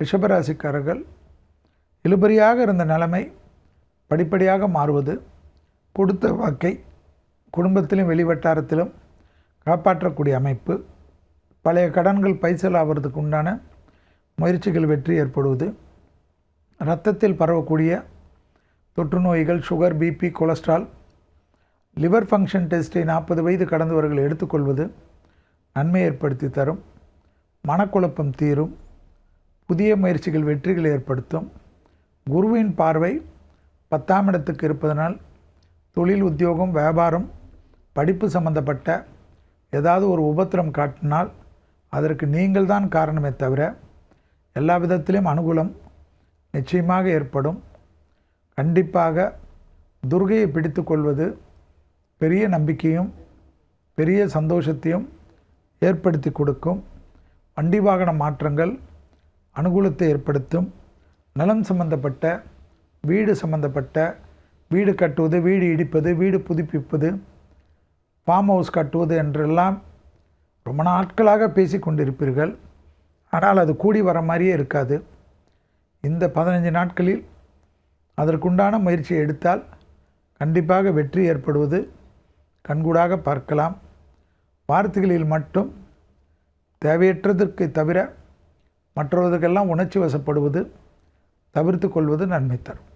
ரிஷபராசிக்காரர்கள் இழுபறியாக இருந்த நிலைமை படிப்படியாக மாறுவது, கொடுத்த வாக்கை குடும்பத்திலும் வெளிவட்டாரத்திலும் காப்பாற்றக்கூடிய அமைப்பு, பழைய கடன்கள் பைசல் ஆகிறதுக்கு உண்டான முயற்சிகள் வெற்றி ஏற்படுவது, இரத்தத்தில் பரவக்கூடிய தொற்று நோய்கள், sugar, BP, cholesterol, liver function டெஸ்ட்டை 40 வயது கடந்தவர்கள் எடுத்துக்கொள்வது நன்மை ஏற்படுத்தி தரும். மனக்குழப்பம் தீரும். புதிய முயற்சிகள் வெற்றிகள் ஏற்படுத்தும். குருவின் பார்வை 10ஆம் இடத்துக்கு இருப்பதனால் தொழில், உத்தியோகம், வியாபாரம், படிப்பு சம்பந்தப்பட்ட ஏதாவது ஒரு உபத்திரம் காட்டினால் அதற்கு நீங்கள் தான் காரணமே தவிர எல்லா விதத்திலும் அனுகூலம் நிச்சயமாக ஏற்படும். கண்டிப்பாக துர்கையை பிடித்து கொள்வது பெரிய நம்பிக்கையும் பெரிய சந்தோஷத்தையும் ஏற்படுத்தி கொடுக்கும். வண்டி வாகன மாற்றங்கள் அனுகூலத்தை ஏற்படுத்தும். நிலம் சம்பந்தப்பட்ட, வீடு சம்பந்தப்பட்ட, வீடு கட்டுவது, வீடு இடிப்பது, வீடு புதுப்பிப்பது, ஃபார்ம் ஹவுஸ் கட்டுவது என்றெல்லாம் ரொம்ப நாட்களாக பேசி கொண்டிருப்பீர்கள். ஆனால் அது கூடி வர மாதிரியே இருக்காது. இந்த 15 நாட்களில் அதற்குண்டான முயற்சியை எடுத்தால் கண்டிப்பாக வெற்றி ஏற்படுவது கண்கூடாக பார்க்கலாம். வார்த்தைகளில் மட்டும் தேவையற்றதற்கு தவிர மற்றவர்களுக்கெல்லாம் உணர்ச்சி வசப்படுவது தவிர்த்து கொள்வது நன்மை தரும்.